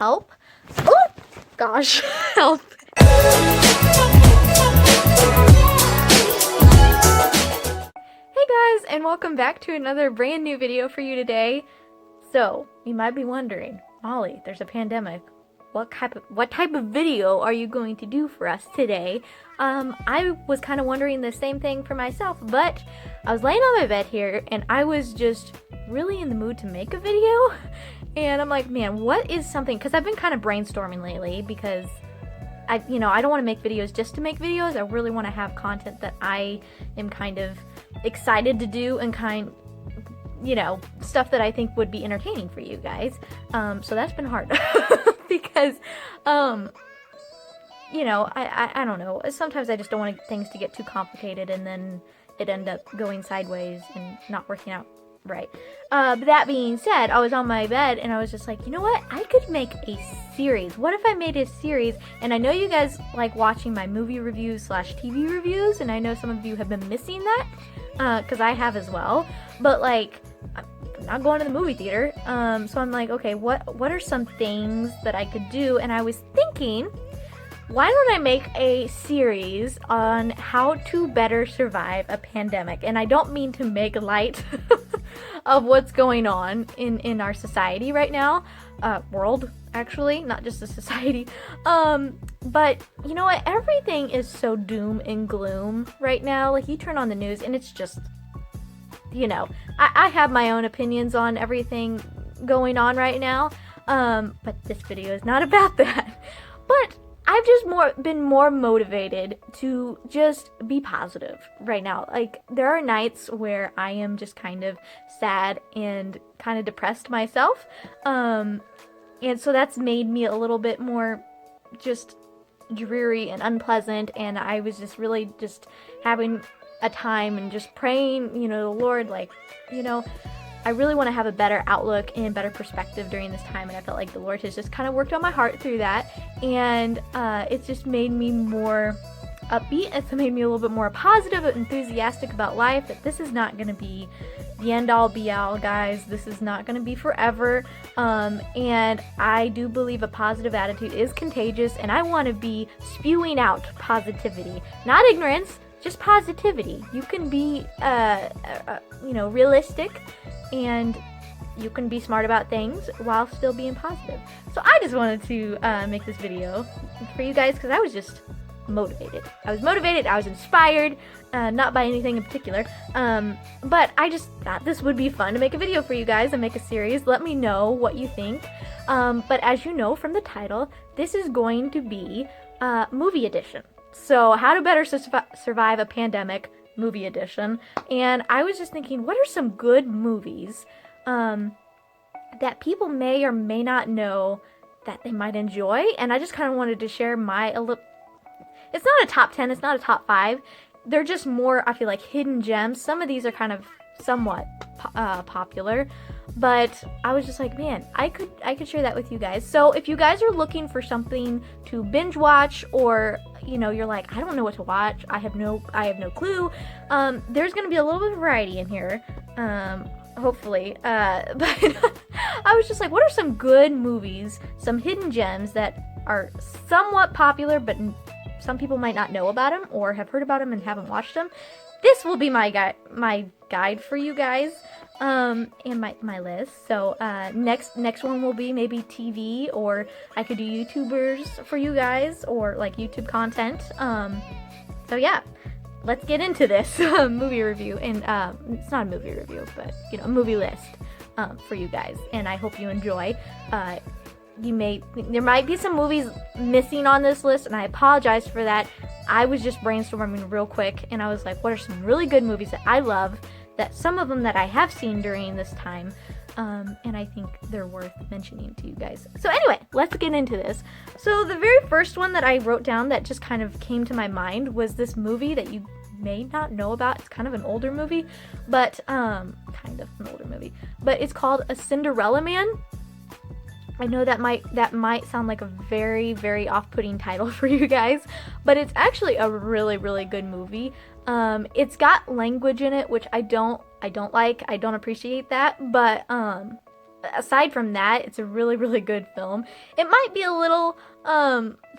Help. Oh, gosh. Help. Hey guys, and welcome back to another brand new video for you today. So, you might be wondering, Molly, there's a pandemic. What type of video are you going to do for us today? I was kind of wondering the same thing for myself, but I was laying on my bed here and I was just really in the mood to make a video. And I'm like, man, what is something, because I've been kind of brainstorming lately because I don't want to make videos just to make videos. I really want to have content that I am kind of excited to do and stuff that I think would be entertaining for you guys. So that's been hard because, I don't know. Sometimes I just don't want things to get too complicated and then it end up going sideways and not working out right. But that being said, I was on my bed and I was just like, you know what? I could make a series. What if I made a series? And I know you guys like watching my movie reviews / TV reviews, and I know some of you have been missing that, because I have as well. But like, I'm not going to the movie theater. So I'm like, okay, what are some things that I could do? And I was thinking, why don't I make a series on how to better survive a pandemic? And I don't mean to make light of what's going on in our society right now. World, actually, not just the society. But you know what? Everything is so doom and gloom right now. Like, you turn on the news and it's just, I have my own opinions on everything going on right now. But this video is not about that. But I've just been more motivated to just be positive right now. Like, there are nights where I am just kind of sad and kind of depressed myself. And so that's made me a little bit more just dreary and unpleasant. And I was just really just having a time and just praying, the Lord, I really want to have a better outlook and better perspective during this time, and I felt like the Lord has just kind of worked on my heart through that, and it's just made me more upbeat. It's made me a little bit more positive and enthusiastic about life, that this is not going to be the end-all be-all, guys. This is not going to be forever, and I do believe a positive attitude is contagious, and I want to be spewing out positivity, not ignorance, just positivity. You can be, realistic, and you can be smart about things while still being positive. So I just wanted to make this video for you guys because I was just motivated. I was inspired, not by anything in particular, but I just thought this would be fun to make a video for you guys and make a series. Let me know what you think. But as you know from the title, this is going to be movie edition. So, how to better survive a pandemic, movie edition. And I was just thinking, what are some good movies that people may or may not know that they might enjoy? And I just kind of wanted to share it's not a top 10, it's not a top 5. They're just more, I feel like, hidden gems. Some of these are kind of somewhat popular, but I was just like, man, I could share that with you guys. So if you guys are looking for something to binge watch, or you're like, I don't know what to watch, I have no clue, there's gonna be a little bit of variety in here, hopefully, but I was just like, what are some good movies, some hidden gems that are somewhat popular but some people might not know about them or have heard about them and haven't watched them? This will be my guide for you guys, and my list. So next one will be maybe TV, or I could do YouTubers for you guys, or like YouTube content. So yeah, let's get into this movie review, and it's not a movie review, but a movie list for you guys, and I hope you enjoy. There might be some movies missing on this list, and I apologize for that. I was just brainstorming real quick, and I was like, what are some really good movies that I love, that some of them that I have seen during this time, and I think they're worth mentioning to you guys. So anyway, let's get into this. So the very first one that I wrote down that just kind of came to my mind was this movie that you may not know about. It's kind of an older movie, but it's called A Cinderella Man. I know that might sound like a very, very off-putting title for you guys, but it's actually a really, really good movie. It's got language in it, which I don't like. I don't appreciate that, but aside from that, it's a really, really good film. It might be a little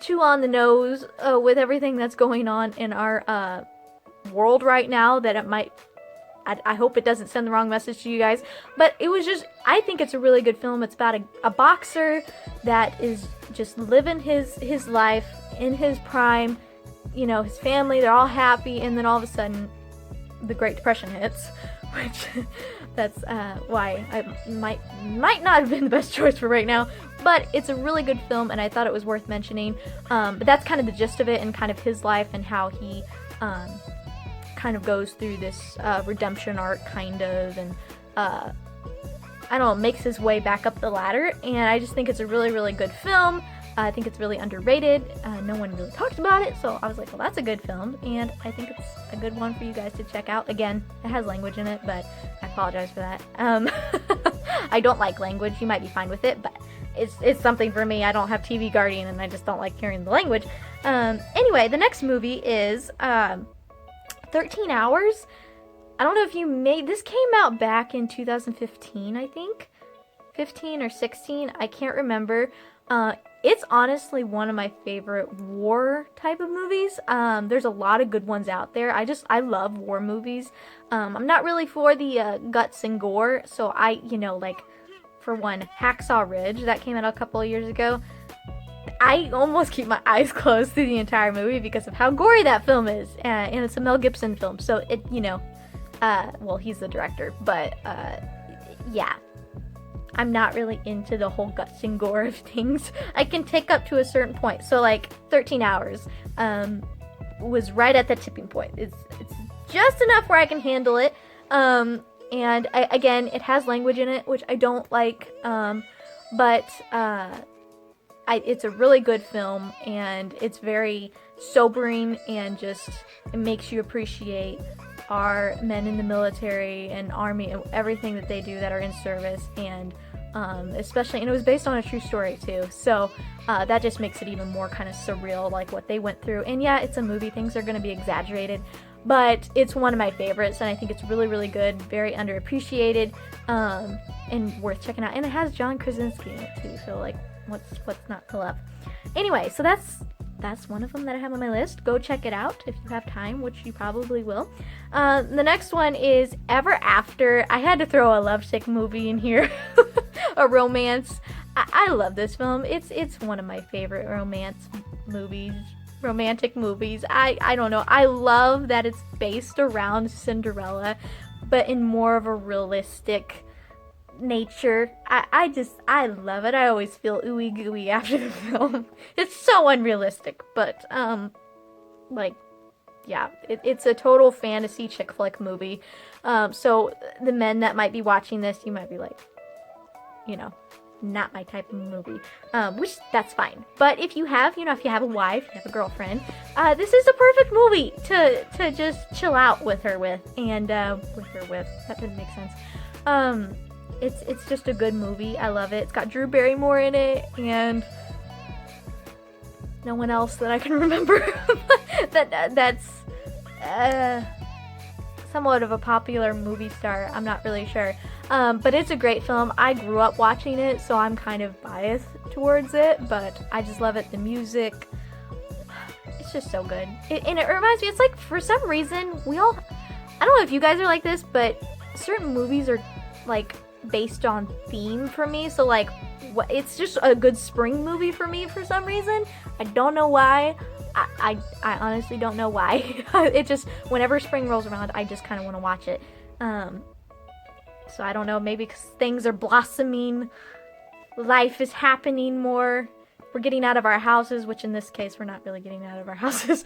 too on the nose with everything that's going on in our world right now, that it might, I hope it doesn't send the wrong message to you guys, but it was just, I think it's a really good film. It's about a boxer that is just living his life in his prime, you know, his family, they're all happy, and then all of a sudden the Great Depression hits, which that's why I might not have been the best choice for right now, but it's a really good film, and I thought it was worth mentioning. But that's kind of the gist of it, and kind of his life, and how he kind of goes through this redemption arc, kind of, and I don't know, makes his way back up the ladder, and I just think it's a really, really good film. I think it's really underrated. No one really talks about it, so I was like, well, that's a good film, and I think it's a good one for you guys to check out. Again, it has language in it, but I apologize for that. I don't like language. You might be fine with it, but it's something for me. I don't have TV Guardian, and I just don't like hearing the language. Anyway, the next movie is 13 Hours. I don't know if you this came out back in 2015, I think. 15 or 16, I can't remember. It's honestly one of my favorite war type of movies. There's a lot of good ones out there. I love war movies. I'm not really for the guts and gore, so like, for one, Hacksaw Ridge, that came out a couple of years ago. I almost keep my eyes closed through the entire movie because of how gory that film is, and it's a Mel Gibson film, so it, well, he's the director, but, yeah. I'm not really into the whole guts and gore of things. I can take up to a certain point. So, like, 13 Hours was right at that tipping point. It's just enough where I can handle it. And again, it has language in it, which I don't like. But it's a really good film, and it's very sobering, and just it makes you appreciate our men in the military and army and everything that they do that are in service, and especially, and it was based on a true story too, so that just makes it even more kind of surreal, like what they went through. And yeah, it's a movie, things are going to be exaggerated, but it's one of my favorites, and I think it's really, really good, very underappreciated, and worth checking out. And it has John Krasinski in it too, so like, what's not to love? Anyway, so that's one of them that I have on my list. Go check it out if you have time, which you probably will. The next one is Ever After. I had to throw a lovesick movie in here. A romance. I love this film. It's one of my favorite romantic movies. I don't know. I love that it's based around Cinderella, but in more of a realistic nature. I love it. I always feel ooey gooey after the film. It's so unrealistic, but like, yeah, it's a total fantasy chick flick movie. So the men that might be watching this, you might be like, not my type of movie, which that's fine. But if you have, if you have a wife, you have a girlfriend, this is a perfect movie to just chill out with her with, and that didn't make sense. It's just a good movie. I love it. It's got Drew Barrymore in it, and no one else that I can remember. that's somewhat of a popular movie star. I'm not really sure. But it's a great film. I grew up watching it, so I'm kind of biased towards it, but I just love it. The music, it's just so good. And it reminds me, it's like, for some reason, I don't know if you guys are like this, but certain movies are like based on theme for me. So like, it's just a good spring movie for me for some reason. I don't know why. I honestly don't know why. It just, whenever spring rolls around, I just kind of want to watch it. So I don't know, maybe because things are blossoming, life is happening more, we're getting out of our houses, which in this case, we're not really getting out of our houses.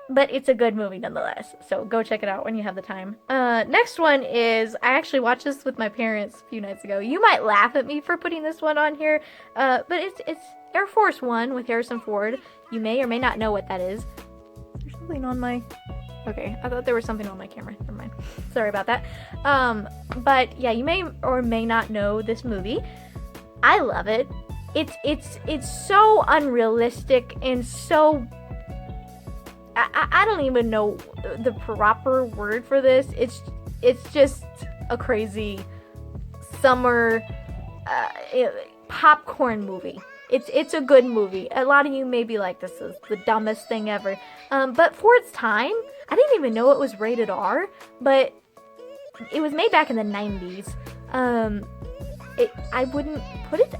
But it's a good movie nonetheless, so go check it out when you have the time. Next one is, I actually watched this with my parents a few nights ago. You might laugh at me for putting this one on here, but it's Air Force One with Harrison Ford. You may or may not know what that is. There's something on my... Okay, I thought there was something on my camera. Never mind. Sorry about that. But yeah, you may or may not know this movie. I love it. It's so unrealistic and so... I don't even know the proper word for this. It's just a crazy summer popcorn movie. It's a good movie. A lot of you may be like, this is the dumbest thing ever. But for its time, I didn't even know it was rated R, but it was made back in the 90s. I wouldn't put it,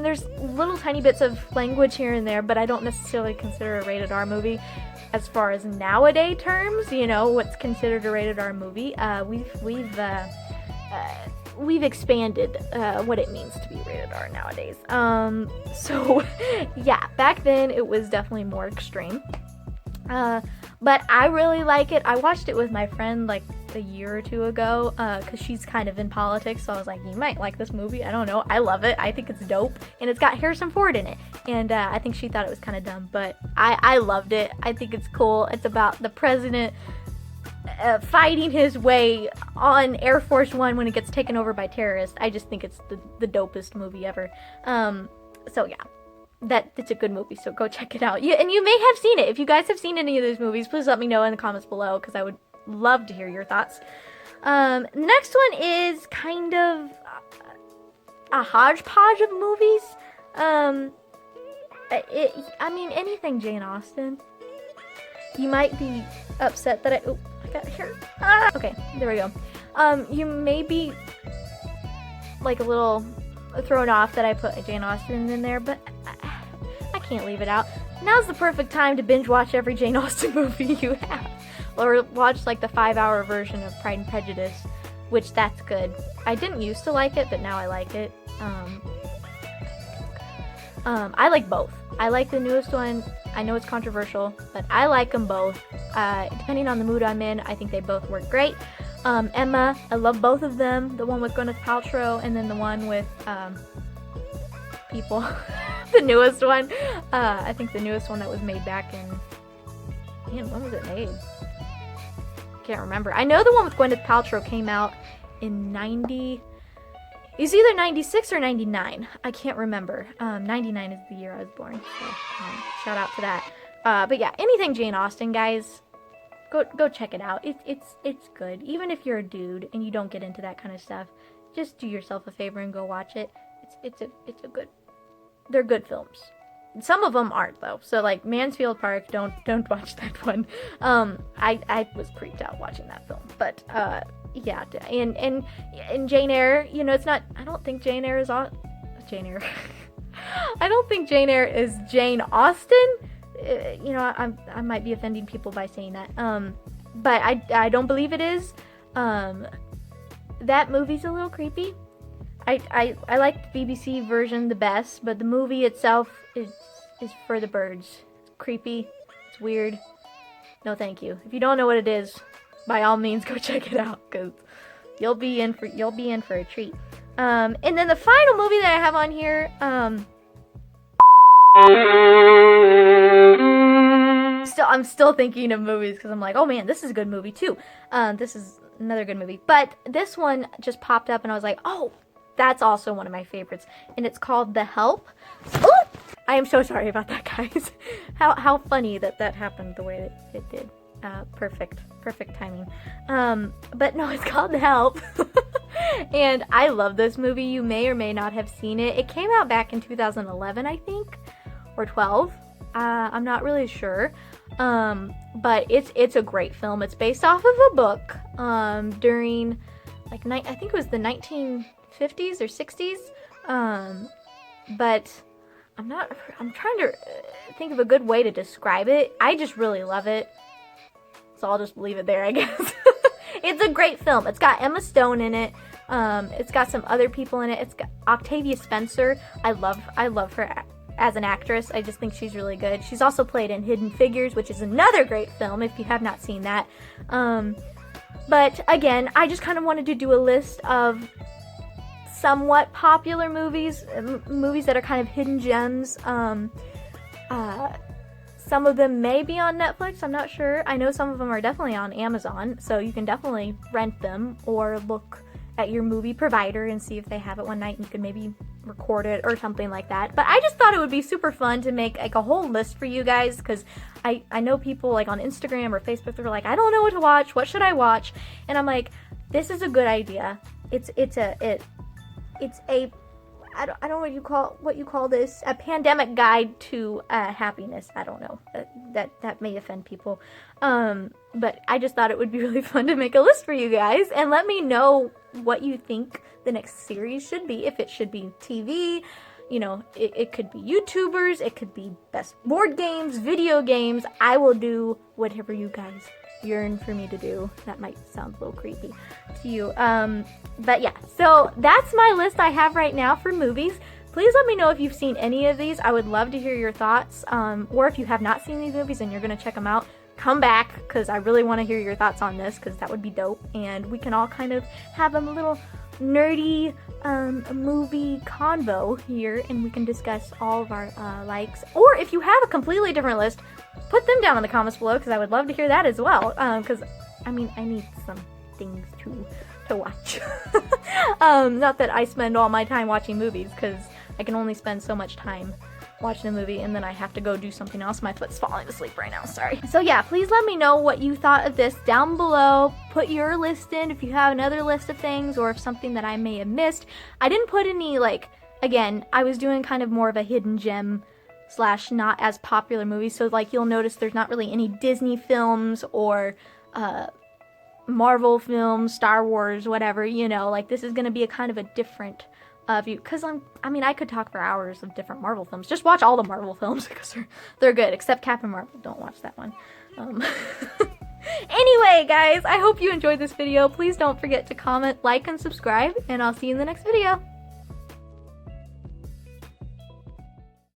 there's little tiny bits of language here and there, but I don't necessarily consider a rated R movie. As far as nowadays terms, what's considered a rated R movie, we've expanded what it means to be rated R nowadays. So yeah, back then it was definitely more extreme. But I really like it. I watched it with my friend like a year or two ago because she's kind of in politics, so I was like, you might like this movie. I don't know. I love it. I think it's dope, and it's got Harrison Ford in it, and I think she thought it was kind of dumb, but I loved it. I think it's cool. It's about the president fighting his way on Air Force One when it gets taken over by terrorists. I just think it's the dopest movie ever. So yeah. It's a good movie, so go check it out. And you may have seen it. If you guys have seen any of those movies, please let me know in the comments below, because I would love to hear your thoughts. Next one is kind of a hodgepodge of movies. Anything Jane Austen. You might be upset that I got here. Okay, there we go. You may be like a little thrown off that I put Jane Austen in there, but I can't leave it out. Now's the perfect time to binge watch every Jane Austen movie you have, or watch like the 5-hour version of Pride and Prejudice, which that's good. I didn't used to like it, but now I like it. I like both. I like the newest one. I know it's controversial, but I like them both. Depending on the mood I'm in, I think they both work great. Emma, I love both of them. The one with Gwyneth Paltrow, and then the one with people. The newest one. I think the newest one that was made back in... Man, when was it made? Can't remember. I know the one with Gwyneth Paltrow came out in 90... It's either 96 or 99. I can't remember. 99 is the year I was born. So, shout out to that. But yeah, anything Jane Austen, guys, go check it out. It's good. Even if you're a dude and you don't get into that kind of stuff, just do yourself a favor and go watch it. It's a good. They're good films. Some of them aren't though. So like Mansfield Park, don't watch that one. I was creeped out watching that film. But yeah, and Jane Eyre, it's not. I don't think Jane Eyre is Jane Eyre. I don't think Jane Eyre is Jane Austen. I might be offending people by saying that. But I don't believe it is. That movie's a little creepy. I like the BBC version the best, but the movie itself is for the birds. It's creepy. It's weird. No, thank you. If you don't know what it is, by all means, go check it out, because you'll be in for a treat. And then the final movie that I have on here, I'm still thinking of movies because I'm like, oh man, this is a good movie too. This is another good movie, but this one just popped up and I was like, oh, that's also one of my favorites, and it's called The Help. Oh, I am so sorry about that, guys. How funny that happened the way that it did. Perfect timing. But no, it's called The Help. And I love this movie. You may or may not have seen it. It came out back in 2011, I think, or 12. I'm not really sure. But it's a great film. It's based off of a book during like I think it was the 1950s or 60s. But I'm trying to think of a good way to describe it. I just really love it. So I'll just leave it there, I guess. It's a great film. It's got Emma Stone in it. It's got some other people in it. It's got Octavia Spencer. I love her as an actress. I just think she's really good. She's also played in Hidden Figures, which is another great film if you have not seen that. But again, I just kind of wanted to do a list of somewhat popular movies that are kind of hidden gems. Some of them may be on Netflix, I'm not sure. I know some of them are definitely on Amazon, so you can definitely rent them or look at your movie provider and see if they have it one night, and you can maybe record it or something like that. But I just thought it would be super fun to make like a whole list for you guys, because I know people like on Instagram or Facebook, they're like, I don't know what to watch, what should I watch? And I'm like, this is a good idea. It's a I don't know what you call this, a pandemic guide to happiness. I don't know, that may offend people, but I just thought it would be really fun to make a list for you guys, and let me know what you think the next series should be. If it should be TV, you know, it could be YouTubers, it could be best board games, video games. I will do whatever you guys yearn for me to do. That might sound a little creepy to you, but yeah, so that's my list I have right now for movies. Please let me know if you've seen any of these. I would love to hear your thoughts, or if you have not seen these movies and you're gonna check them out, come back, because I really want to hear your thoughts on this, because that would be dope, and we can all kind of have a little nerdy movie convo here, and we can discuss all of our likes. Or if you have a completely different list, put them down in the comments below, because I would love to hear that as well, because I mean, I need some things to watch. Not that I spend all my time watching movies, because I can only spend so much time watching a movie and then I have to go do something else. My foot's falling asleep right now, sorry. So yeah, please let me know what you thought of this down below. Put your list in if you have another list of things, or if something that I may have missed. I didn't put any, like, again, I was doing kind of more of a hidden gem / not as popular movies, so like you'll notice there's not really any Disney films or Marvel films, Star Wars, whatever, you know, like this is gonna be a kind of a different view, because I mean, I could talk for hours of different Marvel films. Just watch all the Marvel films, because they're good, except Captain Marvel. Don't watch that one. Anyway, guys, I hope you enjoyed this video. Please don't forget to comment, like, and subscribe, and I'll see you in the next video.